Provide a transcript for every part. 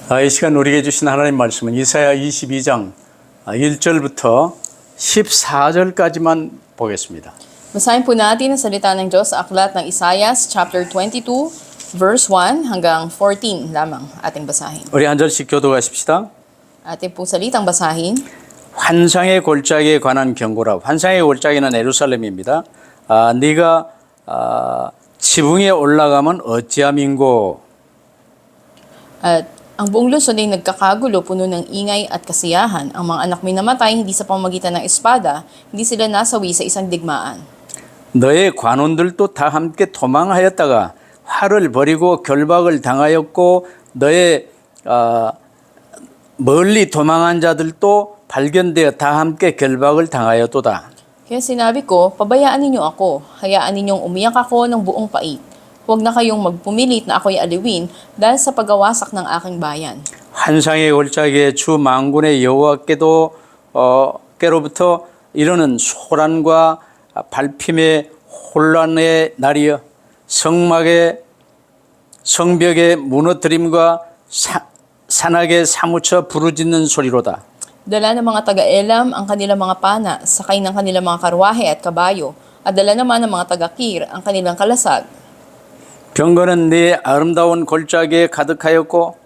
이 시간 우리에게 주신 하나님 말씀은 이사야 22장 1절부터 14절까지만 보겠습니다. Basahin po natin ang salita ng Diyos sa aklat ng Isaias chapter 22 verse 1 hanggang 14 lamang ating basahin. 우리 한 절씩 교도하십시다. Ating pong salitang basahin. 환상의 골짜기에 관한 경고라. 환상의 골짜기는 예루살렘입니다. 네가 지붕에 올라가면 어찌함인고. At ang buong lungsod ay nagkakagulo, puno ng ingay at kasiyahan. Ang mga anak may namatay hindi sa pamamagitan ng espada, hindi sila nasawi sa isang digmaan. 너의 관원들도 다 함께 도망하였다가 활을 버리고 결박을 당하였고 너의 멀리 도망한 자들도 발견되어 다 함께 결박을 당하였도다. Kaya sinabi ko, pabayaan ninyo ako, hayaan ninyong umiyak ako ng buong pait. Huwag na kayong magpumilit na ako'y aliwin dahil sa pagwawasak ng aking bayan. 환상의 골짜기에 주 만군의 여호와께로부터 이르는 소란과 발핌의 혼란의 날이여 성벽의 무너뜨림과 산악에 사무쳐 부르짖는 소리로다. Dala ng mga taga-Elam ang kanilang mga pana, sakay ng kanilang mga karwahe at kabayo, at dala naman ng mga taga-Kir ang kanilang kalasag. 병거는 네 아름다운 골짜기에 가득하였고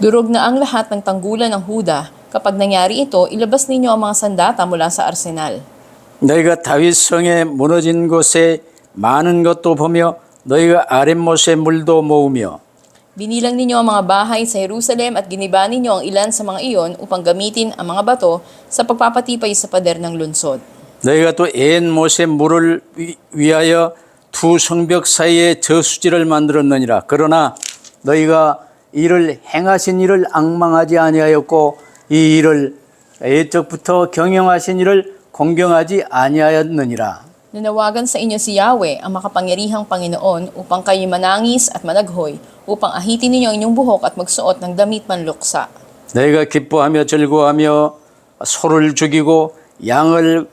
Durog na ang lahat ng tanggulan ng Huda. Kapag nangyari ito, ilabas ninyo ang mga sandata mula sa arsenal. 너희가 다윗 성에 무너진 곳에 많은 것도 보며 너희가 아랫못에 물도 모으며 Binilang ninyo ang mga bahay sa Jerusalem at giniba ninyo ang ilan sa mga iyon upang gamitin ang mga bato sa pagpapatipay sa pader ng lunsod. 너희가 또 엔못에 물을 위하여 두 성벽 사이에 저수지를 만들었느니라. 그러나 너희가 이를 행하신 이를 앙망하지 아니하였고 이 일을 옛적부터 경영하신 이를 공경하지 아니하였느니라. Nanawagan sa inyo si Yahweh, ang makapangyarihang Panginoon, upang kayo manangis at managhoy, upang ahitin ninyo ang inyong buhok at magsuot ng damit panluksa. 너희가 기뻐하며 즐거워하며 소를 죽이고 양을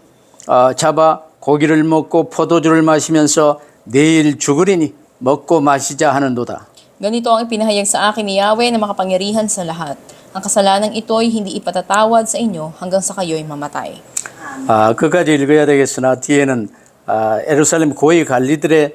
잡아 고기를 먹고 포도주를 마시면서 내일 죽으리니 먹고 마시자 하는도다. Ganito ang ipinahayag sa akin ni Yahweh na makapangyarihan sa lahat. Ang kasalanan ito'y hindi ipatatawad sa inyo hanggang sa kayo'y mamatay. 끝까지 읽어야 되겠으나 뒤에는 예루살렘 고위 관리들의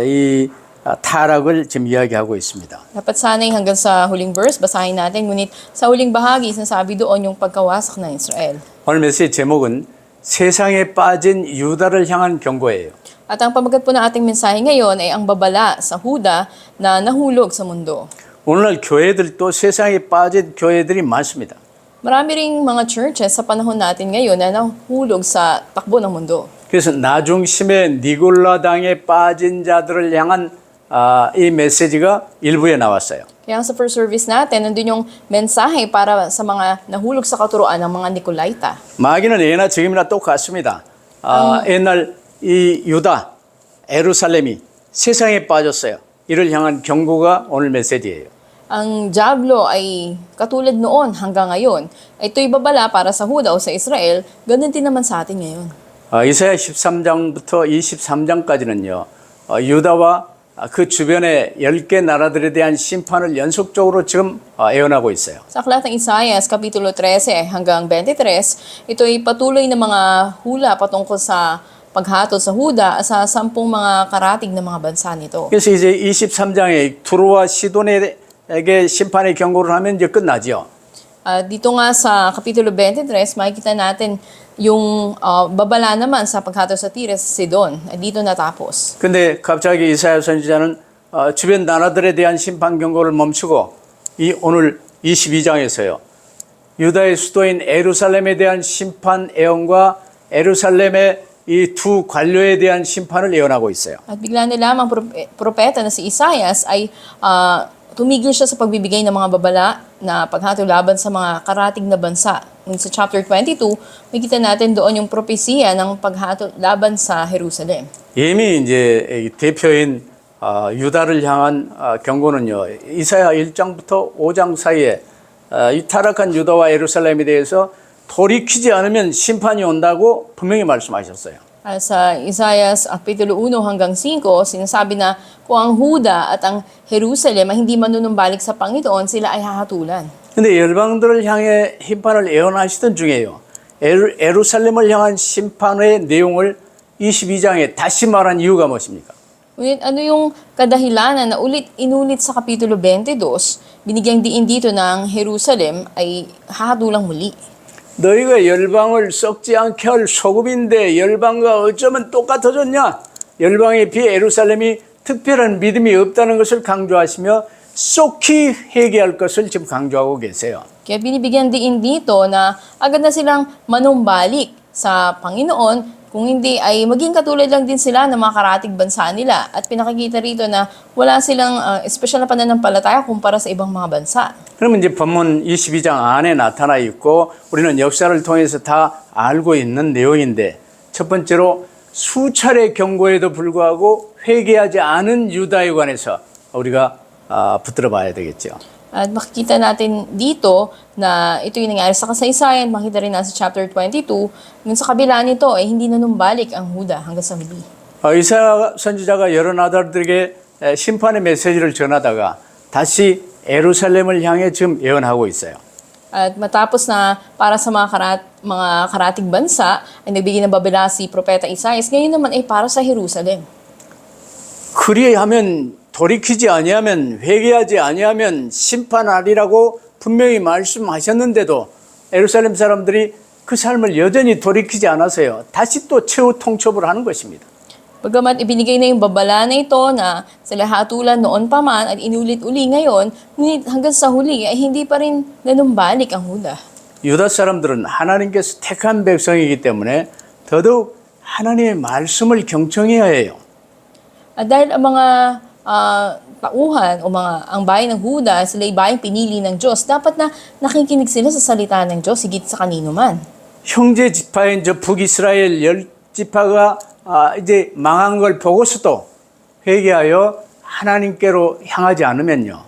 이 타락을 지금 이야기하고 있습니다. Dapat sana'y hanggang sa huling verse, basahin natin. Ngunit sa huling bahagi, sinasabi doon yung pagkawasak ng Israel. 오늘 메시지 제목은 세상에 빠진 유다를 향한 경고예요. At ang pamagat po ng ating mensahe ngayon ay ang babala sa Huda na nahulog sa mundo. 오늘날 교회들도 세상에 빠진 교회들이 많습니다. Marami ring mga churches sa panahon natin ngayon na nahulog sa takbo ng mundo. 그래서 나중심에 니골라당에 빠진 자들을 향한 이 메시지가 일부에 나왔어요. Kaya sa first service natin, nandun yung mensahe para sa mga nahulog sa katuroan ng mga Nicolaita. 마귀는 예나 지금이나 똑같습니다. 옛날 이 유다, 예루살렘이 세상에 빠졌어요. 이를 향한 경고가 오늘 메시지예요. Ang Diablo ay katulad noon hanggang ngayon. Ito'y babala para sa Huda o sa Israel, ganun din naman sa atin ngayon. 이사야 13장부터 23장까지는요. 유다와 그 주변의 10개 나라들에 대한 심판을 연속적으로 지금 예언하고 있어요. Sa aklat ng Isaias, Kapitulo 13 hanggang 23, ito'y patuloy na mga hula patungkol sa paghatol sa Huda sa 10 mga karatig na mga bansa nito. 그래서 이제 23장에 두로와 시돈에게 심판의 경고를 하면 이제 끝나죠. Dito nga sa Kapitulo 23, makikita natin yung babala naman sa paghatol sa Tires, Sidon. Dito natapos. 근데 갑자기 이사야 선지자는 주변 나라들에 대한 심판 경고를 멈추고 오늘 22장에서요. 유다의 수도인 예루살렘에 대한 심판 예언과 예루살렘의 이 두 관료에 대한 심판을 예언하고 있어요. At bigla na lamang propeta na si Isaias ay tumigil siya sa pagbibigay ng mga babala na paghatol laban sa mga karatig na bansa. Sa chapter 22, makita natin doon yung propesiya ng paghatol laban sa Jerusalem. 이미 이제 대표인 유다를 향한 경고는요. 이사야 1장부터 5장 사이에 이 타락한 유다와 예루살렘에 대해서 돌이키지 않으면 심판이 온다고 분명히 말씀하셨어요. Sa Isaias Kapitulo 1 hanggang 5, sinasabi na kung ang Huda at ang Jerusalem ay hindi manunumbalik sa Panginoon, sila ay hahatulan. 근데 열방들을 향해 심판을 예언하시던 중에요. 예루살렘을 향한 심판의 내용을 22장에 다시 말한 이유가 무엇입니까? Ngunit ano yung kadahilanan na inulit sa Kapitulo 22, binigyang diin dito ng Jerusalem ay hahatulang muli. 너희가 열방을 썩지 않게 할 소금인데 열방과 어쩌면 똑같아졌냐? 열방에 비해 예루살렘이 특별한 믿음이 없다는 것을 강조하시며 쏙히 회개할 것을 지금 강조하고 계세요. Kaya binibigyan diin dito na agad na silang manumbalik sa Panginoon, kung hindi ay maging katulad lang din sila ng mga karatig bansa nila. At pinakikita rito na wala silang espesyal na pananampalataya kumpara sa ibang mga bansa. 그러면 이제 본문 22장 안에 나타나 있고 우리는 역사를 통해서 다 알고 있는 내용인데 첫 번째로 수차례 경고에도 불구하고 회개하지 않은 유다에 관해서 우리가 붙들어 봐야 되겠죠. At makikita natin dito na ito yung nangyari sa kasaysayan, makita rin nasa chapter 22, ngun sa kabila nito ay hindi nanumbalik ang Huda hanggang sa huli. 이사야 선지자가 여러 나라들에게 심판의 메시지를 전하다가 다시 예루살렘을 향해 지금 예언하고 있어요. At matapos na para sa mga karatig bansa ay nagbigay ng babala si Propeta Isaias, ngayon naman ay para sa Jerusalem. 그리하면 돌이키지 아니하면 회개하지 아니하면 심판하리라고 분명히 말씀하셨는데도 예루살렘 사람들이 그 삶을 여전히 돌이키지 않아서요. 다시 또 최후 통첩을 하는 것입니다. Bagamat ibinigay na yung babala na ito na sila hatulan noon pa man at inulit-uli ngayon, ngunit hanggang sa huli ay hindi pa rin nanumbalik ang Huda. 유다 사람들은 하나님께서 택한 백성이기 때문에 더더욱 하나님의 말씀을 경청해야 해요. At dahil ang mga tauhan o ang bayan ng Huda, sila ay bayang pinili ng Diyos, dapat na nakikinig sila sa salita ng Diyos higit sa kanino man. 형제 지파인 저 북이스라엘 열 지파가 이제 망한 걸 보고서도 회개하여 하나님께로 향하지 않으면요.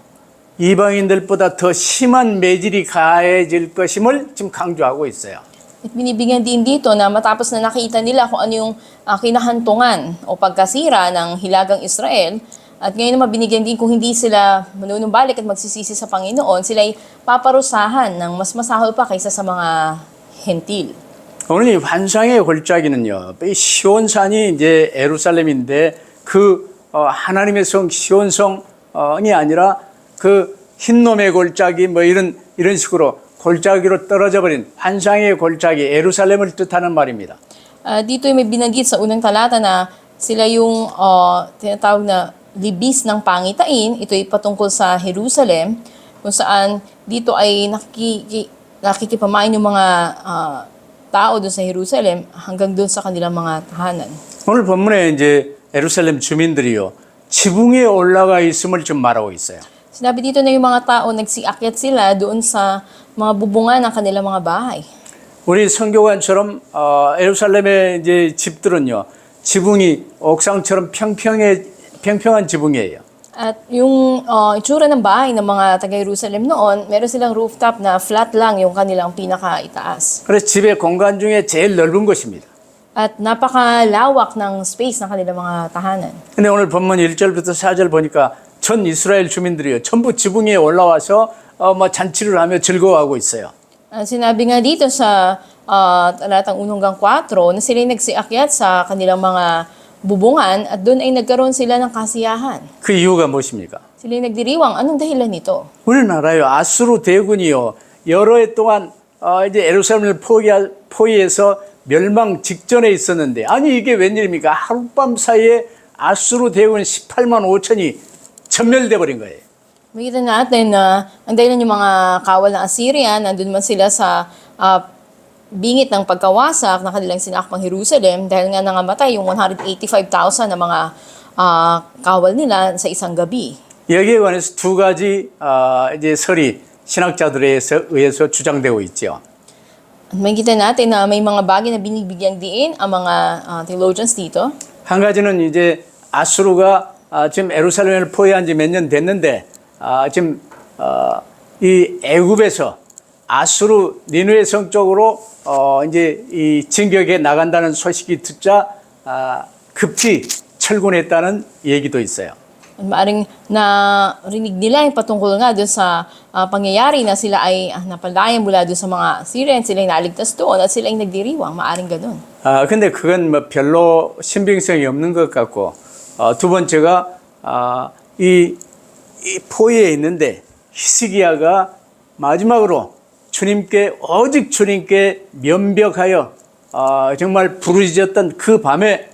이방인들보다 더 심한 매질이 가해질 것임을 지금 강조하고 있어요. At binibigyan din dito na matapos na nakita nila kung ano yung kinahantungan o pagkasira ng hilagang Israel, at ngayon naman binigyan din kung hindi sila manunumbalik at magsisisi sa Panginoon, sila ay paparusahan ng mas masahol pa kaysa sa mga hentil. 오늘 이 환상의 골짜기는요, 이 시온산이 이제 예루살렘인데 그 하나님의 성 시온성이 아니라 그 흰놈의 골짜기 뭐 이런 식으로 골짜기로 떨어져 버린 환상의 골짜기 예루살렘을 뜻하는 말입니다. Dito may binanggit sa unang talata na sila yung tinatawag na libis ng pangitain. Ito ay patungkol sa Jerusalem, kung saan dito ay nakikipamain yung mga tao doon sa Jerusalem hanggang doon sa kanilang mga tahanan. 오늘 본문에 이제 예루살렘 주민들이요, 지붕에 올라가 있음을 좀 말하고 있어요. Sinabi dito na yung mga tao nagsiakyat sila doon sa mga bubungan ng kanilang mga bahay. 우리 선교관처럼 예루살렘의 이제 집들은요, 지붕이 옥상처럼 평평한 지붕이에요. At yung itsura ng bahay ng mga taga-Jerusalem noon, meron silang rooftop na flat lang yung kanilang pinaka-itaas. 그래서 집의 공간 중에 제일 넓은 곳입니다. At napakalawak ng space ng kanilang mga tahanan. 근데 오늘 본문 1절부터 4절 보니까 전 이스라엘 주민들이요, 전부 지붕에 올라와서 잔치를 하며 즐거워하고 있어요. Sinabi nga dito sa talatang 1 hanggang 4 na sila nagsiakyat sa kanilang mga bubungan at doon ay nagkaroon sila ng kasiyahan. 그 이유가 무엇입니까? Sila nagdiriwang. Anong dahilan nito? 우리나라요, 아수르 대군이요, 여러 해 동안 이제 예루살렘을 포위해서 멸망 직전에 있었는데, 아니 이게 웬일입니까? 하룻밤 사이에 아수르 대군 18만 5천이 전멸돼 버린 거예요. Makita natin na ang dahilan yung mga kawal ng Assyria, nandun man sila sa bingit ng pagkawasak ng kanilang sinakpang Jerusalem dahil nga nangamatay yung 185,000 na mga kawal nila sa isang gabi. 여기에 관해서 두 가지 이제 설이 신학자들에 의해서 주장되고 있죠. Makikita natin na may mga bagay na binibigyang diin ang mga theologians dito. 한 가지는 이제 아수르가 지금 예루살렘을 포위한 지 몇 년 됐는데 지금 이 애굽에서 아수르 니느웨 성 쪽으로 이제 이 진격에 나간다는 소식이 듣자 급히 철군했다는 얘기도 있어요. Maaring narinig nila yung patungkol nga doon sa pangyayari na sila ay napalaya mula doon sa mga Syrians, sila ay naligtas doon at sila ay nagdiriwang. Maaring ganun. 근데 그건 뭐 별로 신빙성이 없는 것 같고, 두 번째가 이 포위에 있는데 히스기야가 마지막으로 오직 주님께 면벽하여 정말 부르짖었던 그 밤에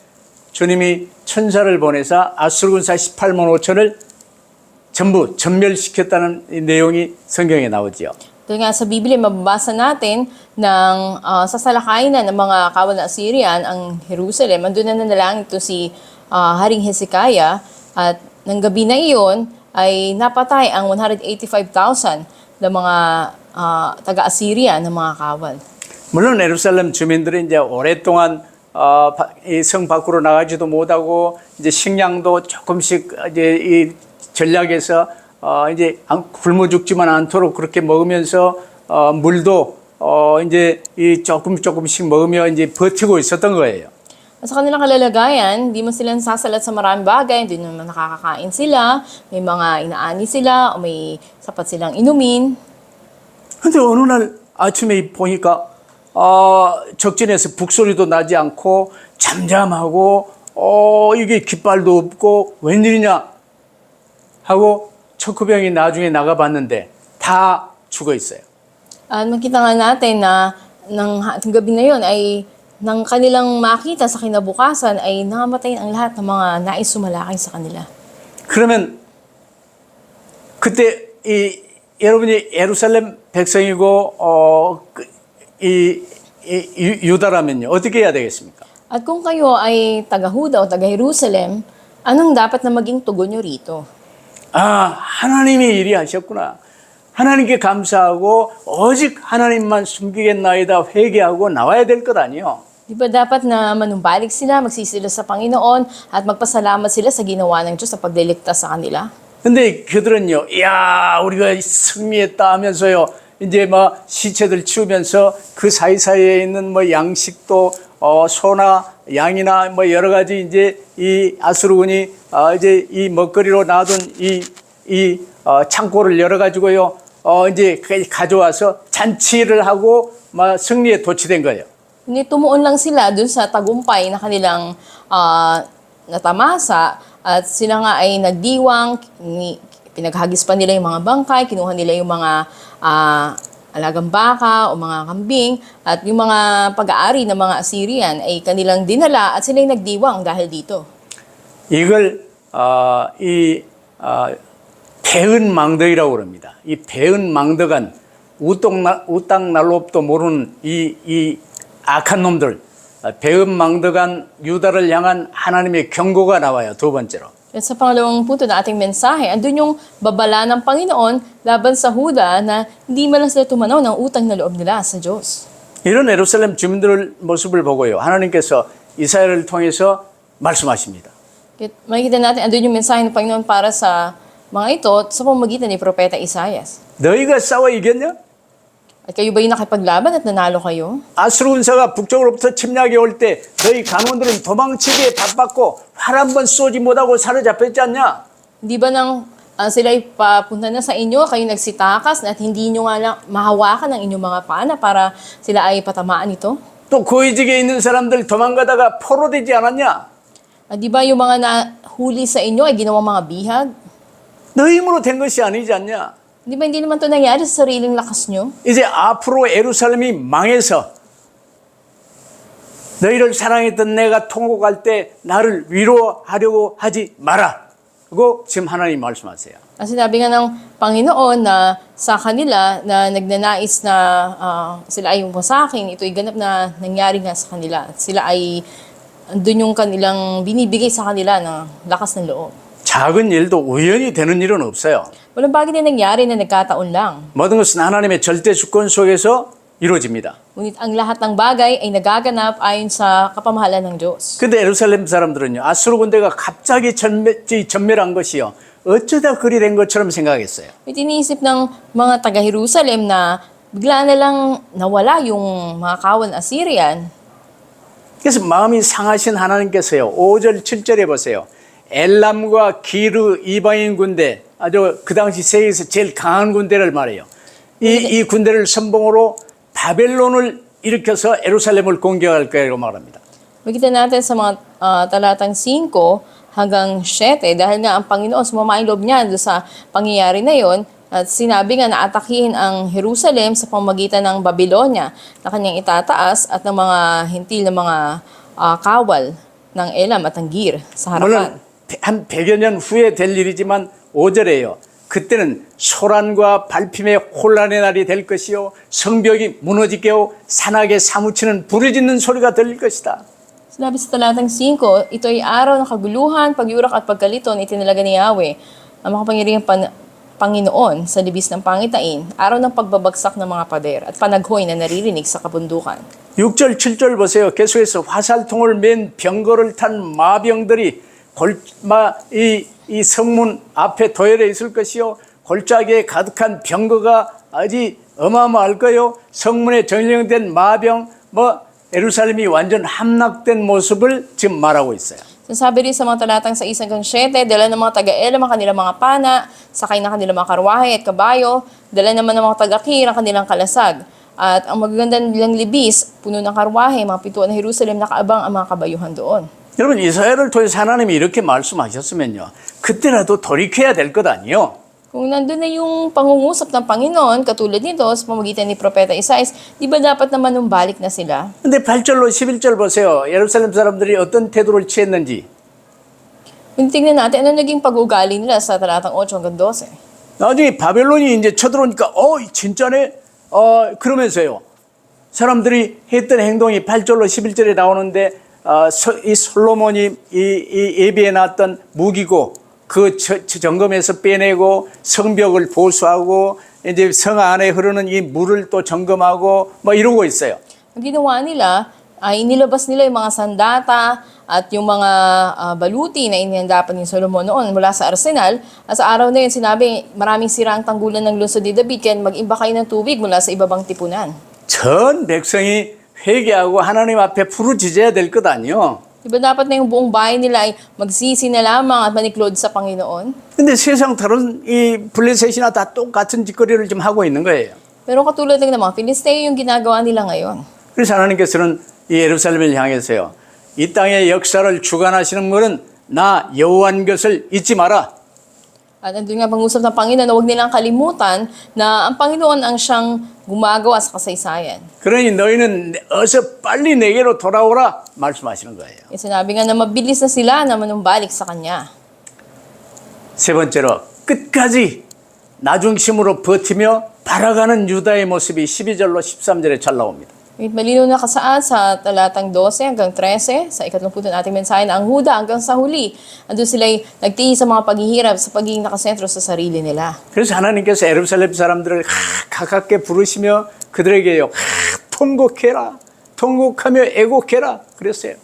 주님이 천사를 보내사 아수르 군사 18만 5천을 전부 전멸시켰다는 이 내용이 성경에 나오지요. Doon nga sa Biblia, mababasa natin ng sasalakayin na ng mga kawal na Assyrian ang Jerusalem. Andun na nanalangin ito si Haring Hezekiah at ng gabi na iyon ay napatay ang 185,000 na mga taga-Assyria ng mga kawal. 물론 예루살렘 주민들이 이제 오랫동안 이 성 밖으로 나가지도 못하고 이제 식량도 조금씩 이제 이 전략에서 이제 굶어 죽지만 않도록 그렇게 먹으면서 물도 이제 이 조금씩 먹으며 이제 버티고 있었던 거예요. Sa kanilang kalalagayan, di man sila nasasalat sa maraming bagay, hindi naman nakakakain sila, may mga inaani sila, o may sapat silang inumin. 근데 어느 날 아침에 보니까 적진에서 북소리도 나지 않고 잠잠하고 이게 깃발도 없고 웬일이냐 하고 척후병이 나중에 나가봤는데 다 죽어 있어요. At makita nga natin na ng gabi na yun ay nang kanilang makita sa kinabukasan ay nangamatay ang lahat ng mga nais sumalakay sa kanila. 그러면 그때 여러분이 예루살렘 백성이고 유다라면요 어떻게 해야 되겠습니까? At kung kayo ay taga-Huda o taga-Jerusalem, anong dapat na maging tugon nyo rito? 하나님이 이리 하셨구나. 하나님께 감사하고 오직 하나님만 숨기겠나이다 회개하고 나와야 될 것 아니요. Di ba dapat na manumbalik sila, magsisila sa Panginoon at magpasalamat sila sa ginawa ng Diyos sa pagliligtas sa kanila? 근데 그들은요, 이야, 우리가 승리했다 하면서요, 이제 뭐 시체들 치우면서 그 사이사이에 있는 뭐 양식도 소나 양이나 뭐 여러 가지 이제 이 아수르군이 이제 이 먹거리로 놔둔 이 창고를 열어가지고요, 이제 가져와서 잔치를 하고 막 승리에 도취된 거예요. Hindi tumuon lang sila dun sa tagumpay na kanilang natamasa at sila nga ay nagdiwang, pinaghagis pa nila yung mga bangkay, kinuha nila yung mga alagang baka o mga kambing at yung mga pag-aari ng mga Assyrian ay kanilang dinala at sila yung nagdiwang dahil dito. 이걸 배은망덕이라고 그럽니다. 이 배은망덕한 우땅날롭도 모르는 이 악한 놈들, 배은망덕한 유다를 향한 하나님의 경고가 나와요. 두 번째로. At sa pangalawang punto na ating mensahe, andun yung babala ng Panginoon laban sa Huda na hindi man lang sila tumanaw ng utang na loob nila sa Diyos. 이런 예루살렘 주민들의 모습을 보고요. 하나님께서 이사야를 통해서 말씀하십니다. Makikita natin, andun yung mensahe ng Panginoon para sa mga ito sa pamamagitan ni Propeta Isaias. 너희가 싸워 이겼냐? At kayo ba yung nakipaglaban at nanalo kayo? 아수르 군사가 북쪽으로부터 침략해 올 때 너희 간원들은 도망치기에 바빴고 활 한 번 쏘지 못하고 사로잡혔지 않냐? Di ba nang sila ay papunta na sa inyo, kayo nagsitakas at hindi nyo nga lang mahawakan ang inyong mga pana para sila ay patamaan ito? 또 고위직에 있는 사람들 도망가다가 포로되지 않았냐? Di ba yung mga nahuli sa inyo ay ginawang mga bihag? 너희 힘으로 된 것이 아니지 않냐? Di ba hindi naman ito nangyari sa sariling lakas nyo? 이제 앞으로 예루살렘이 망해서 너희를 사랑했던 내가 통곡할 때 나를 위로하려고 하지 마라. 그거 지금 하나님 말씀하세요. At sinabi nga ng Panginoon na sa kanila na nagnanais na sila ay sa akin, ito'y ganap na nangyari nga sa kanila. At sila ay andun yung kanilang binibigay sa kanila ng lakas ng loob. 작은 일도 우연히 되는 일은 없어요. Walang bagay na nangyari na nagkataon lang. 모든 것은 하나님의 절대 주권 속에서 이루어집니다. Ngunit ang lahat ng bagay ay nagaganap ayon sa kapamahalan ng Diyos. 근데 예루살렘 사람들은요, 아수르 군대가 갑자기 전멸한 것이요, 어쩌다 그리 된 것처럼 생각했어요. Iniisip ng mga taga-Jerusalem na bigla na lang nawala yung mga kawan Assyrian. 그래서 마음이 상하신 하나님께서요. 5절 7절에 보세요. 엘람과 기르 이방인 군대, 아주 그 당시 세계에서 제일 강한 군대를 말해요. 이 군대를 선봉으로 바벨론을 일으켜서 예루살렘을 공격할 거라고 말합니다. Makita natin sa mga talatang 5 hanggang 7, dahil nga ang Panginoon sumama ang loob niya doon sa pangyayari na yon, at sinabi nga na atakihin ang Jerusalem sa pamamagitan ng Babylonia na kanyang itataas at ng mga hintil na mga kawal ng Elam at ng Gir sa harapan. 물론 한 100여 년 후에 될 일이지만 5절에요. 그때는 소란과 발핌의 혼란의 날이 될 것이요 성벽이 무너지게요 산악에 사무치는 부르짖는 소리가 들릴 것이다. Sinabi sa talatang 5, ito ay araw ng kaguluhan, pagyurak at pagkalito na itinalaga ni Yahweh, ang makapangyarihang Panginoon sa libis ng pangitain, araw ng pagbabagsak ng mga pader at panaghoy na naririnig sa kabundukan. 6절 7절 보세요. 계속해서 화살통을 맨 병거를 탄 마병들이 이 성문 앞에 도열해 있을 것이요 골짜기에 가득한 병거가 아주 어마어마할 거요. 성문에 전령된 마병 예루살렘이 완전 함락된 모습을 지금 말하고 있어요. Sabi rin sa mga talatang 6 hanggang 7, dala ng mga taga-Elam ang kanilang mga pana, sakay ng kanilang mga karwahe at kabayo, dala naman ng mga taga-Kir ang kanilang kalasag. At ang magaganda nilang libis, puno ng karwahe, mga pituan ng Jerusalem, nakaabang ang mga kabayuhan doon. 여러분 이사야를 통해서 하나님이 이렇게 말씀하셨으면요. 그때라도 돌이켜야 될 것 아니에요. Kung nandun na yung pangungusap ng Panginoon, katulad nito sa pamamagitan ni Propeta Isaias, di ba dapat naman numbalik na sila? 근데 8절로 11절 보세요. 예루살렘 사람들이 어떤 태도를 취했는지. Kung tingnan natin, ano naging pag-ugali nila sa talatang 8 hanggang 12? 나중에 바벨론이 이제 쳐들어오니까 진짜네? 그러면서요. 사람들이 했던 행동이 8절로 11절에 나오는데 이 솔로몬이 이 예비해 놨던 무기고 그 점검에서 빼내고 성벽을 보수하고 이제 성 안에 흐르는 이 물을 또 점검하고 이러고 있어요. Ang ginawa nila ay inilabas nila yung mga sandata at yung mga baluti na inihanda pa ni Solomon noon mula sa arsenal. At sa araw na yun, sinabi, maraming sira ang tanggulan ng lungsod ni David, kaya mag-imba kayo ng tubig mula sa ibabang tipunan. 전 백성이 회개하고 하나님 앞에 부르짖어야 될 것 아니요. Diba dapat na yung buong bayan nila ay magsisi na lamang at maniklod sa Panginoon? 근데 세상 다른 이 블레셋이나 다 똑같은 짓거리를 좀 하고 있는 거예요. Pero katulad ng mga Filisteo yung ginagawa nila ngayon. 그래서 하나님께서는 이 예루살렘을 향해서요. 이 땅의 역사를 주관하시는 분은 나 여호와인 것을 잊지 마라. At andun nga pang-usap ng Panginoon na huwag nilang kalimutan na ang Panginoon ang siyang gumagawa sa kasaysayan. 그러니 너희는 어서 빨리 내게로 돌아오라 말씀하시는 거예요. E sinabi nga na mabilis na sila na manumbalik sa Kanya. 세 번째로 끝까지 나중심으로 버티며 바라가는 유다의 모습이 12절로 13절에 잘 나옵니다. Malinaw na kasaad sa talatang 12 hanggang 13 sa ikatlong ating mensahe na ang Huda hanggang sa huli. Andun sila'y nagtiis sa mga paghihirap sa pagiging nakasentro sa sarili nila. 그래서 하나님께서 예루살렘 사람들을 가깝게 부르시며 그들에게요. 통곡해라. 통곡하며 애곡해라. 그랬어요.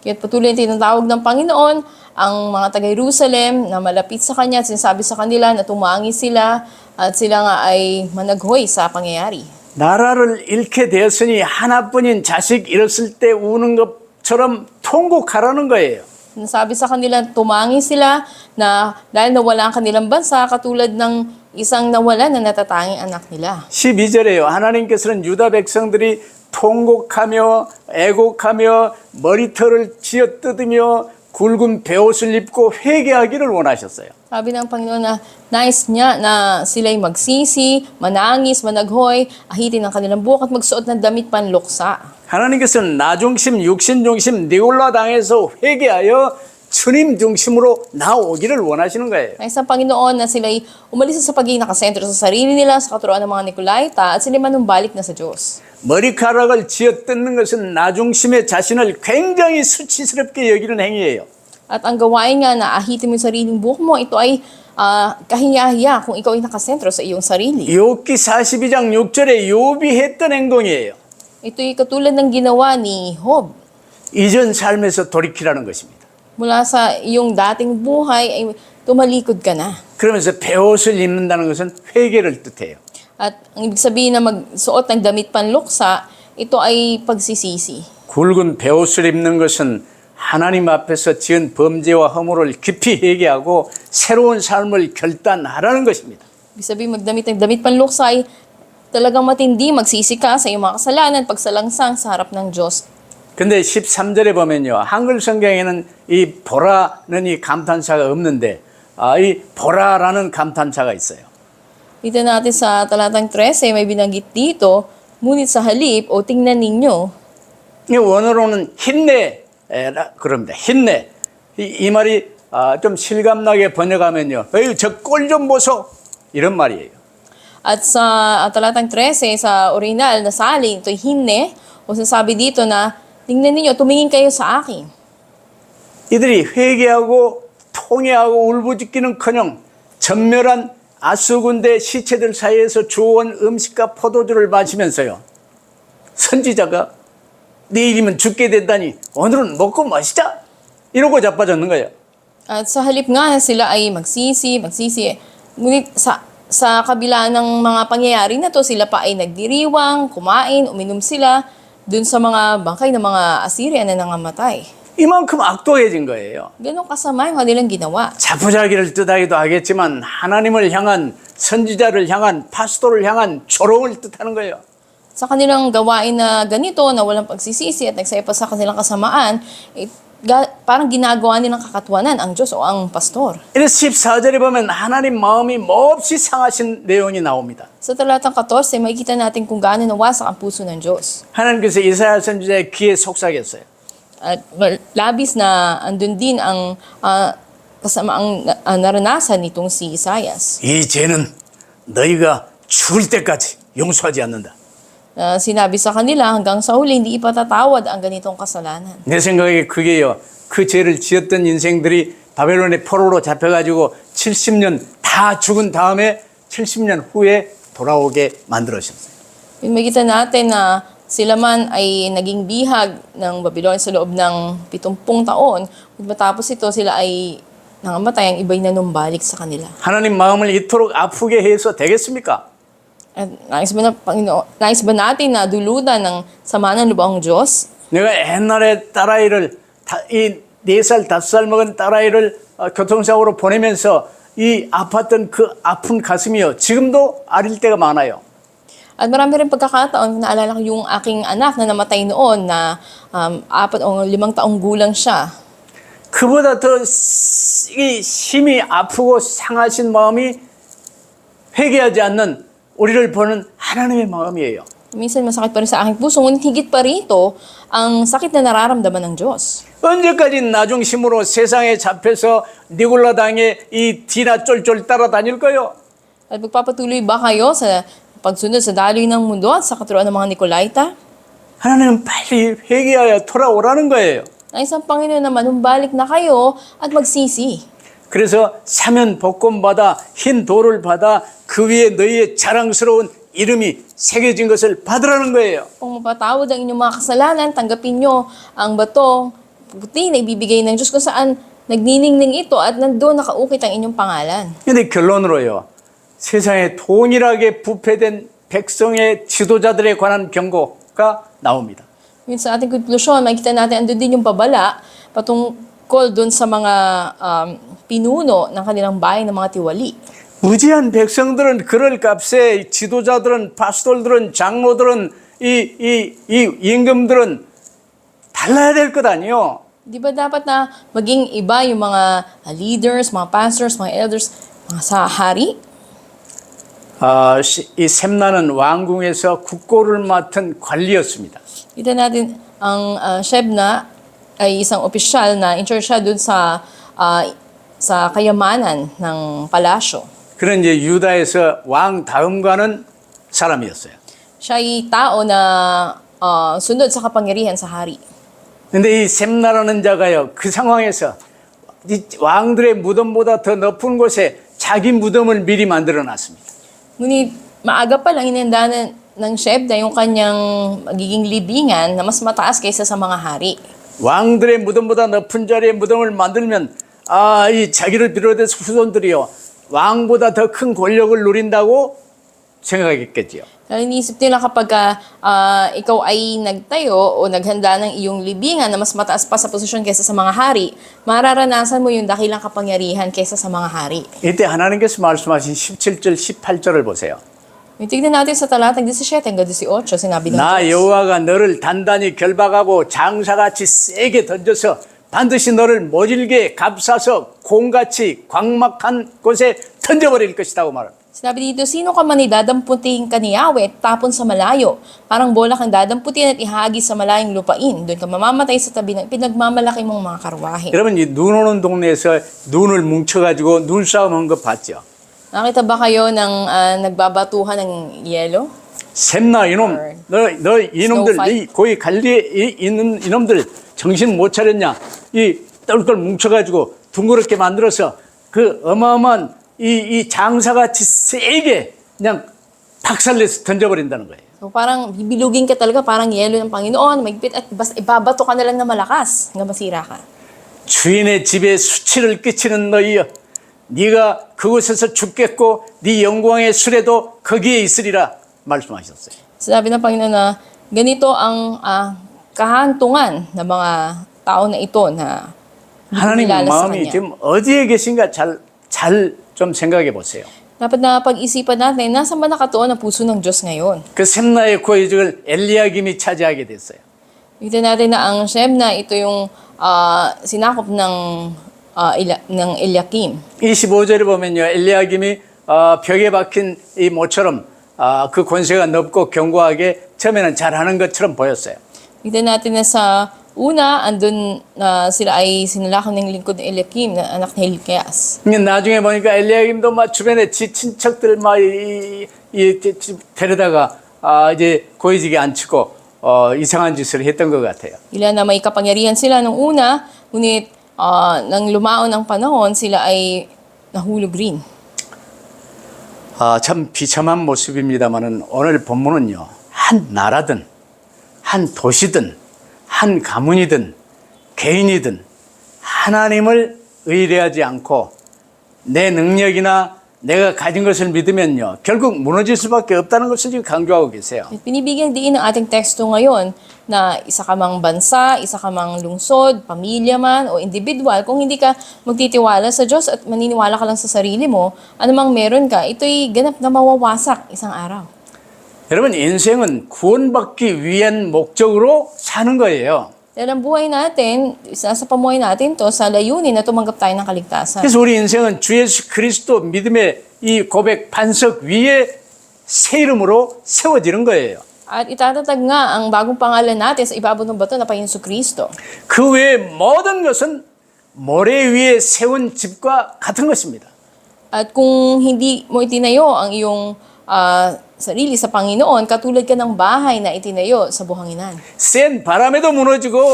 Kaya't patuloy na tinatawag ng Panginoon ang mga taga-Jerusalem na malapit sa Kanya at sinasabi sa kanila na tumangi sila at sila nga ay managhoy sa pangyayari. 나라를 잃게 되었으니 하나뿐인 자식 잃었을 때 우는 것처럼 통곡하라는 거예요. Nasabi sa kanila, tumangi sila na dahil nawala ang kanilang bansa katulad ng isang nawala na natatanging anak nila. 12절에요. 하나님께서는 유다 백성들이 통곡하며 애곡하며 머리털을 쥐어뜯으며 굵은 베옷을 입고 회개하기를 원하셨어요. Sabi ng Panginoon na nais niya na sila'y magsisi, manangis, managhoy, ahitin ang kanilang buhok at magsuot ng damit panluksa. 하나님께서는 나 중심, 육신 중심, 니골라 당에서 회개하여 주님 중심으로 나오기를 원하시는 거예요. Nais ng Panginoon na sila'y umalis sa pagiging nakasentro sa sarili nila, sa katuroan ng mga Nikolaita, at sila'y manumbalik na sa Diyos. 머리카락을 쥐어뜯는 것은 나 중심의 자신을 굉장히 수치스럽게 여기는 행위예요. At ang gawain nga na ahitin mo yung sariling buhok mo, ito ay kahiya-hiya kung ikaw ay nakasentro sa iyong sarili. 욥기 42장 6절에 욥이 했던 행동이에요. Ito ay katulad ng ginawa ni Job. 이전 삶에서 돌이키라는 것입니다. Mula sa iyong dating buhay ay tumalikod ka na. 그러면서 베옷을 입는다는 것은 회개를 뜻해요. At ang ibig sabihin na magsuot ng damit panluksa, ito ay pagsisisi. 굵은 베옷을 입는 것은 하나님 앞에서 지은 범죄와 허물을 깊이 회개하고 새로운 삶을 결단하라는 것입니다. Ibig sabihin, magdamit ng damit panluksa ay talagang matindi, magsisi ka sa iyong mga kasalanan, pagsalangsang sa harap ng Diyos. 근데 13절에 보면요. 한글 성경에는 이 보라는 이 감탄사가 없는데 이 보라라는 감탄사가 있어요. Dito natin sa talatang 13, may binanggit dito, ngunit sa halip o tingnan ninyo, 이 원어로는 힘내 그럽니다. 힘내. 이 말이 좀 실감나게 번역하면요. 에이, 저 꼴 좀 보소. 이런 말이에요. at sa talatang 13, sa original na salin, ito'y himne, o sinasabi dito na, tingnan ninyo, tumingin kayo sa akin. 이들이 회개하고 통회하고 울부짖기는커녕 전멸한 아수군대 시체들 사이에서 주워온 음식과 포도주를 마시면서요. 선지자가 내일이면 죽게 된다니 오늘은 먹고 마시자 이러고 자빠졌는 거예요. At sa halip nga sila ay magsisi. Ngunit sa kabila ng mga pangyayari na to, sila pa ay nagdiriwang, kumain, uminom sila dun sa mga bangkay ng mga Assyrian na nangamatay. 이만큼 악독해진 거예요. Ganun kasama yung kanilang ginawa. 자포자기를 뜻하기도 하겠지만 하나님을 향한 선지자를 향한 파스토를 향한 조롱을 뜻하는 거예요. Sa kanilang gawain na ganito, na walang pagsisisi at nagsaya pa sa kanilang kasamaan, parang ginagawa nilang kakatwanan ang Diyos o ang pastor. 이래서 14절에 보면 하나님 마음이 몹시 상하신 내용이 나옵니다. Sa talatang 14, makikita natin kung gaano nawasak ang puso ng Diyos. 하나님께서 이사야 선지자의 귀에 속삭였어요. At labis na andun din ang kasamaang naranasan nitong si Isaias. 이 죄는 너희가 죽을 때까지 용서하지 않는다. Sinabi sa kanila hanggang sa huli hindi ipatatawad ang ganitong kasalanan. 내 생각에 그게요. 그 죄를 지었던 인생들이 바벨론의 포로로 잡혀가지고 70년 다 죽은 다음에 70년 후에 돌아오게 만들어졌어요. Makita natin na sila man ay naging bihag ng Babylon sa loob ng 70 taon. Matapos ito sila ay nangamatay, ang iba'y nanumbalik sa kanila. 하나님 마음을 이토록 아프게 해서 되겠습니까? At nais ba natin na dulutan ng sama ng loob ang Diyos? 내가 옛날에 딸아이를 이 4살, 5살 먹은 딸아이를 교통사고로 보내면서 이 아팠던 그 아픈 가슴이요. 지금도 아릴 때가 많아요. At marami rin pagkakataon, naalala ko yung aking anak na namatay noon na 4 o 5 taong gulang siya. 그보다 더 이 힘이 아프고 상하신 마음이 회개하지 않는 우리를 보는 하나님의 마음이에요. Minsan masakit pa rin sa aking puso, ngunit higit pa rito ang sakit na nararamdaman ng Diyos. 언제까지 나중심으로 세상에 잡혀서 니골라 당에 이 디나 쫄쫄 따라다닐 거요? At magpapatuloy ba kayo sa pagsunod sa daloy ng mundo at sa katuruan ng mga Nicolaita? 하나님은 빨리 회개하여 돌아오라는 거예요. Nais ang Panginoon na manumbalik na kayo at magsisi. 그래서 사면 복권 받아 흰 돌을 받아 그 위에 너희의 자랑스러운 이름이 새겨진 것을 받으라는 거예요. Kung mapatawad ang inyong mga kasalanan, tanggapin nyo ang batong puti na ibibigay ng Diyos kung saan nagniningning ito at nandoon nakaukit ang inyong pangalan. 근데 결론으로요. 세상에 동일하게 부패된 백성의 지도자들에 관한 경고가 나옵니다. Yun sa ating konklusyon, makikita natin andun din yung babala patungkol dun sa mga pinuno ng kanilang bayan ng mga tiwali. 무지한 백성들은 그럴 값에 지도자들은 파스tor들은 장로들은 이 임금들은 달라야 될 것 아니요. Di ba dapat na maging iba yung mga leaders, mga pastors, mga elders, mga sa hari? 이 셈나는 왕궁에서 국고를 맡은 관리였습니다. Kita natin ang Shebna ay isang opisyal na in charge siya dun sa kayamanan ng palasyo. 그런 이제 유다에서 왕 다음가는 사람이었어요. Siya ay tao na sunod sa kapangyarihan sa hari. 근데 이 셈나라는 자가요, 그 상황에서 이 왕들의 무덤보다 더 높은 곳에 자기 무덤을 미리 만들어 놨습니다. Ngunit maaga pa lang inandanan ng Shebna yung kanyang magiging libingan na mas mataas kaysa sa mga hari. 왕들의 무덤보다 높은 자리에 무덤을 만들면 이 자기를 비롯해서 후손들이요 왕보다 더 큰 권력을 누린다고 생각했겠지요. Iniisip nila kapag ikaw ay nagtayo o naghanda ng iyong libingan na mas mataas pa sa posisyon kaysa sa mga hari, mararanasan mo yung dakilang kapangyarihan kaysa sa mga hari. 이때 하나님께서 말씀하신 17절, 18절을 보세요. Tignan natin sa talatang 17 hanggang 18, sinabi ng 나 Diyos. 여호와가 너를 단단히 결박하고 장사같이 세게 던져서 반드시 너를 모질게 감싸서 곰같이 광막한 곳에 던져버릴 것이라고 말합니다. Sinabi dito, sino ka man idadamputin ka ni Yahweh, tapon sa malayo. Parang bola kang dadamputin at ihagi sa malayong lupain. Doon ka mamamatay sa tabi ng pinagmamalaki mong mga karwahe. 여러분 이 눈 오는 동네에서 눈을 뭉쳐가지고 눈싸움 한 거 봤죠? Nakita ba kayo ng nagbabatuhan ng yelo? 샘나 이놈, 너 이놈들, Snow 이 고이 갈리에 있는 이놈들 정신 못 차렸냐? 이 똘똘 뭉쳐가지고 둥그렇게 만들어서 그 어마어마한 이 장사같이 세게 그냥 박살내서 던져버린다는 거예요. So parang bibilugin ka talaga, parang yelo ng Panginoon, maigpit at basta ibabato ka na lang na malakas hanggang masira ka. 주인의 집에 수치를 끼치는 너희여, 네가 그곳에서 죽겠고 네 영광의 수레도 거기에 있으리라 말씀하셨어요. Sabi ng Panginoon na ganito ang kahantungan ng mga tao na ito na 하나님 kilala sa 마음이 Kanya. 지금 어디에 계신가 잘 좀 생각해 보세요. Dapat na pag-isipan natin, nasa ba nakatuon ang puso ng Diyos ngayon? 그 샘나의 고위직을 엘리야김이 차지하게 됐어요. Ito natin na ang Shebna, ito yung sinakop ng Eliakim. 25절에 보면요, 엘리야김이 벽에 박힌 이 모처럼 그 권세가 넓고 견고하게 처음에는 잘하는 것처럼 보였어요. Ito natin na sa una, andun sila ay sinalakam ng lingkod ng Eliakim na anak ni Hilkias. 근데 나중에 보니까 엘리야김도 막 주변에 지 친척들 막 데려다가 이제 고위직에 앉히고 이상한 짓을 했던 것 같아요. Ilan na may kapangyarihan sila nung una, ngunit nang lumaon ang panahon, sila ay nahulog rin. 참 비참한 모습입니다만은 오늘 본문은요, 한 나라든 한 도시든 한 가문이든 개인이든 하나님을 의뢰하지 않고 내 능력이나 내가 가진 것을 믿으면요, 결국 무너질 수밖에 없다는 것을 지금 강조하고 계세요. At binibigyang diin ng ating teksto ngayon na isa ka mang bansa, isa ka mang lungsod, pamilya man o individual, kung hindi ka magtitiwala sa Diyos at maniniwala ka lang sa sarili mo, anumang meron ka, ito'y ganap na mawawasak isang araw. 여러분, 인생은 구원받기 위한 목적으로 사는 거예요. Dahil ang buhay natin, isa sa pamuhay natin to sa layunin na tumanggap tayo ng kaligtasan. 그래서 우리 인생은 주 예수 그리스도 믿음의 이 고백 반석 위에 새 이름으로 세워지는 거예요. At itatatag nga ang bagong pangalan natin sa ibabaw ng bato na Panginoon Kristo. 그 외의 모든 것은 모래 위에 세운 집과 같은 것입니다. At kung hindi mo itinayo ang iyong sarili sa Panginoon, katulad ka ng bahay na itinayo sa buhanginan. 센 바람에도 무너지고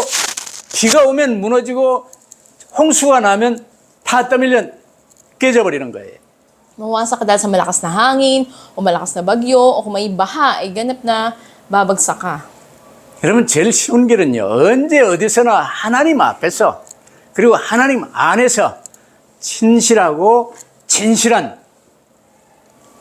비가 오면 무너지고 홍수가 나면 다 떠밀려 깨져버리는 거예요. Mawasak ka dahil sa malakas na hangin, o malakas na bagyo, o kung may baha, ay ganap na babagsak ka. 여러분 제일 쉬운 길은요, 언제 어디서나 하나님 앞에서 그리고 하나님 안에서 진실하고 진실한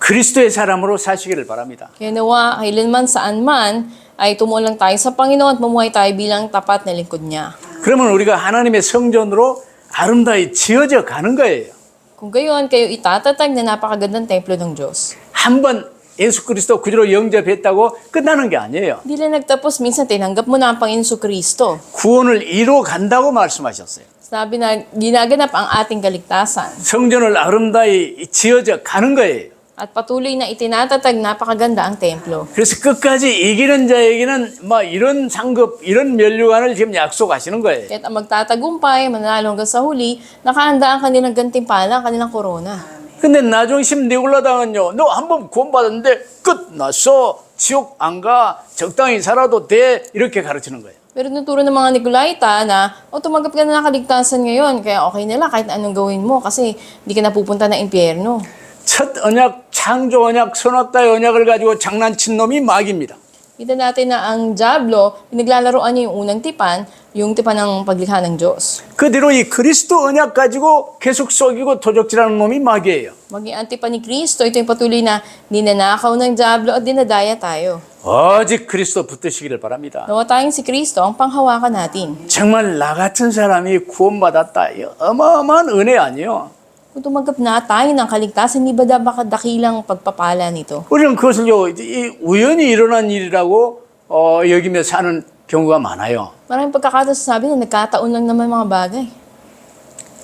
그리스도의 사람으로 사시기를 바랍니다. Kaya nawa, kailanman saan man, ay tumulang tayo sa Panginoon at mamuhay tayo bilang tapat na lingkod niya. 그러면 우리가 하나님의 성전으로 아름다이 지어져 가는 거예요. Kung gayon, kayo itatatag na napakagandang templo ng Diyos. 한 번 예수 그리스도 구주로 영접했다고 끝나는 게 아니에요. Hindi lang nagtapos, minsan tinanggap mo na ang Panginoon Kristo. 구원을 이루어 간다고 말씀하셨어요. Sabi na ginaganap ang ating kaligtasan. 성전을 아름다이 지어져 가는 거예요. At patuloy na itinatatag napakaganda ang templo. 그래서 끝까지 이기는 자에게는 막 이런 상급, 이런 면류관을 지금 약속하시는 거예요. Kaya't ang magtatagumpay, manalo hanggang sa huli, nakahanda ang kanilang gantimpala, ang kanilang korona. 근데 나중심 니골라당은요, 너 한 번 구원받았는데 끝났어. 지옥 안 가. 적당히 살아도 돼. 이렇게 가르치는 거예요. Pero nuturo ng mga Nicolaita na, tumanggap ka na ng kaligtasan ngayon, kaya okay nila kahit anong gawin mo kasi hindi ka napupunta ng impyerno. 첫 언약, 창조 언약, 선악과의 언약을 가지고 장난친 놈이 마귀입니다. Kita natin na ang dyablo, pinaglalaroan niya yung unang tipan, yung tipan ng paglikha ng Diyos. 그 뒤로 이 그리스도 언약 가지고 계속 속이고 도적질하는 놈이 마귀예요. Maging antipan ni Kristo, ito yung patuloy na ninanakaw ng dyablo at dinadaya tayo. 오직 그리스도 붙드시기를 바랍니다. Nawa tayong si Kristo ang panghawakan natin. 정말 나 같은 사람이 구원받았다. 이 어마어마한 은혜 아니에요. Kung tumanggap na tayo ng kaligtasan, di ba dakilang pagpapala nito? 우리는 그것을 이 우연히 일어난 일이라고 여기며 사는 경우가 많아요. Maraming pagkakataon sabi na nagkataon lang naman mga bagay.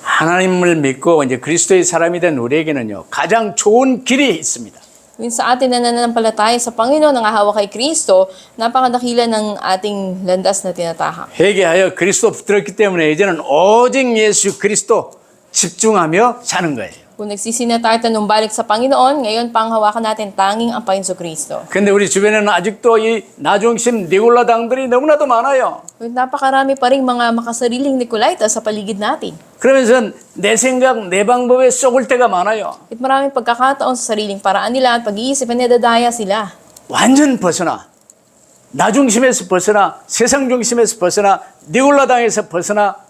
하나님을 믿고 이제 그리스도의 사람이 된 우리에게는요 가장 좋은 길이 있습니다. Yung sa atin na nananampalataya sa Panginoon, nangahawa kay Kristo, napakadakila ng ating landas na tinatahak. 회개하여 그리스도 붙들었기 때문에 이제는 오직 예수 그리스도 집중하며 사는 거예요. Kung nagsisi na tayo tanumbalik sa Panginoon, ngayon panghawakan natin tanging ang Panginoon Kristo. 근데 우리 주변에는 아직도 이 나중심 니골라당들이 너무나도 많아요. Napakarami pa rin mga makasariling Nicolaita sa paligid natin. 그러면서 내 생각, 내 방법에 쏙을 때가 많아요. At maraming pagkakataon sa sariling paraan nila at pag-iisip na nadadaya sila. 완전 벗어나. 나 중심에서 벗어나, 세상 중심에서 벗어나, 니골라당에서 벗어나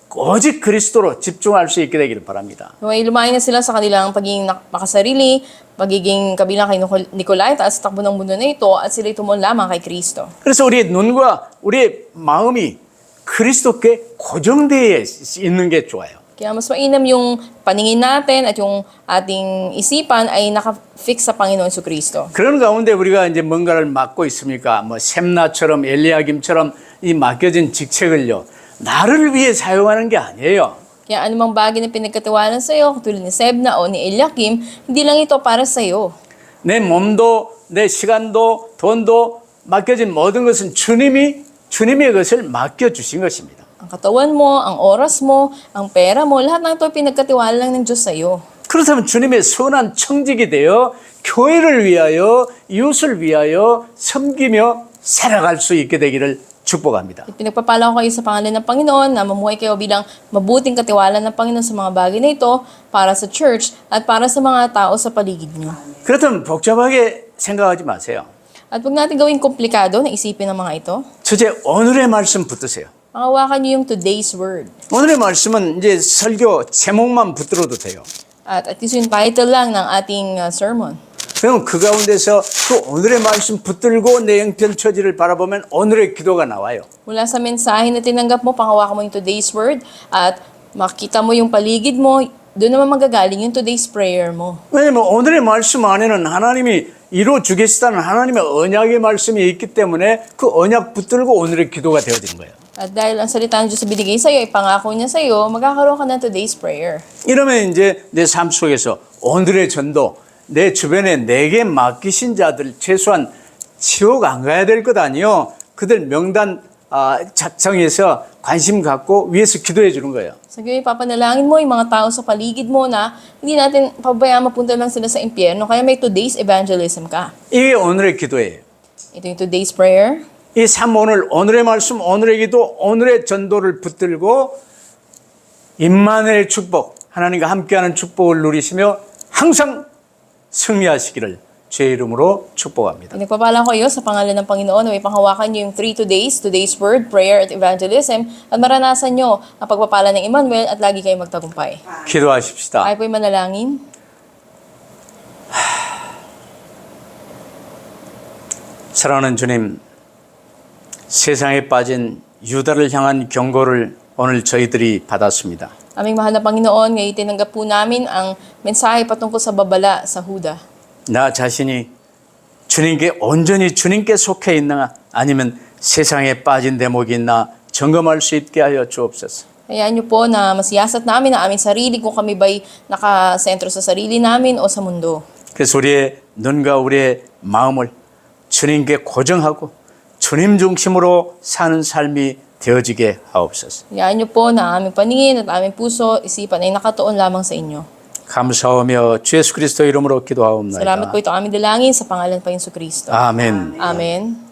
오직 그리스도로 집중할 수 있게 되기를 바랍니다. May lumayan na sila sa kanilang pagiging makasarili, pagiging kabilang kay Nicolaita at sa takbo ng mundo na ito at sila'y tumon lamang kay Kristo. 그래서 우리의 눈과 우리의 마음이 그리스도께 고정되어 있는 게 좋아요. Kaya mas mainam yung paningin natin at yung ating isipan ay naka-fix sa Panginoon Kristo. 그런 가운데 우리가 이제 뭔가를 맡고 있습니까? 뭐 셈나처럼 엘리야김처럼 이 맡겨진 직책을요. 나를 위해 사용하는 게 아니에요. Kaya anumang bagay na pinagkatiwalaan sa iyo, katulad ni Sebna o ni Eliakim, hindi lang ito para sa iyo. 내 몸도 내 시간도 돈도 맡겨진 모든 것은 주님의 것을 맡겨주신 것입니다. Ang katawan mo, ang oras mo, ang pera mo, lahat ng ito pinagkatiwala lang ng Diyos sa iyo. 그렇다면 주님의 선한 청직이 되어 교회를 위하여 이웃을 위하여 섬기며 살아갈 수 있게 되기를 축복합니다. Pinagpapala ko kayo sa pangalan ng Panginoon na mamuhay kayo bilang mabuting katiwala ng Panginoon sa mga bagay na ito para sa church at para sa mga tao sa paligid niyo. 그렇다면 복잡하게 생각하지 마세요. At huwag natin gawing komplikado na isipin ng mga ito. 첫째, 오늘의 말씀 붙드세요. Pangawakan niyo yung today's word. 오늘의 말씀은 이제 설교 제목만 붙들어도 돼요. At ito yung title lang ng ating sermon. 그럼 그 가운데서 그 오늘의 말씀 붙들고 내 영편 처지를 바라보면 오늘의 기도가 나와요. Mula sa mensahe na tinanggap mo, pangawakan mo yung today's word at makita mo yung paligid mo, doon naman magagaling yung today's prayer mo. 왜냐하면 오늘의 말씀 안에는 하나님이 이루어 주겠다는 하나님의 언약의 말씀이 있기 때문에 그 언약 붙들고 오늘의 기도가 되어진 거예요. At dahil ang salita ng Diyos na binigay sa'yo, ipangako niya sa'yo, magkakaroon ka ng today's prayer. 이러면 이제 내 삶 속에서 오늘의 전도, 내 주변에 내게 맡기신 자들 최소한 지옥 안 가야 될 것 아니요. 그들 명단 작성해서 관심 갖고 위해서 기도해 주는 거예요. Sa gayon, papanalangin mo yung mga tao sa paligid mo na hindi natin pabayaan mapunta lang sila sa impyerno, kaya may today's evangelism ka. 이게 오늘의 기도예요. Ito yung today's prayer. 이 삶 오늘의 말씀, 오늘의 기도, 오늘의 전도를 붙들고 임마누엘의 축복, 하나님과 함께하는 축복을 누리시며 항상 승리하시기를 주의 이름으로 축복합니다. Pinagpapala ko kayo sa pangalan ng Panginoon na may panghawakan niyo yung 3 today's word, prayer at evangelism at maranasan niyo ang pagpapala ng Emmanuel at lagi kayong magtagumpay. 기도하십시다. Ay po'y manalangin. 사랑하는 주님, 세상에 빠진 유다를 향한 경고를 오늘 저희들이 받았습니다. Aming mahal na Panginoon, ngayon tinanggap po namin ang mensahe patungkol sa babala sa Huda. 나 자신이 주님께 온전히 주님께 속해 있나 아니면 세상에 빠진 대목이 있나 점검할 수 있게 하여 주옵소서. Hayaan niyo po na masiyasat namin ang aming sarili kung kami ba'y nakasentro sa sarili namin o sa mundo. 그래서 우리의 눈과 우리의 마음을 주님께 고정하고 주님 중심으로 사는 삶이 되어지게 하옵소서. Hayaan niyo po na aming paningin at aming puso, isipan ay nakatuon lamang sa inyo. 감사하며 주 예수 그리스도 이름으로 기도하옵나이다. Salamat po ito aming dalangin sa pangalan pa Yesu Kristo. 아멘. Amen.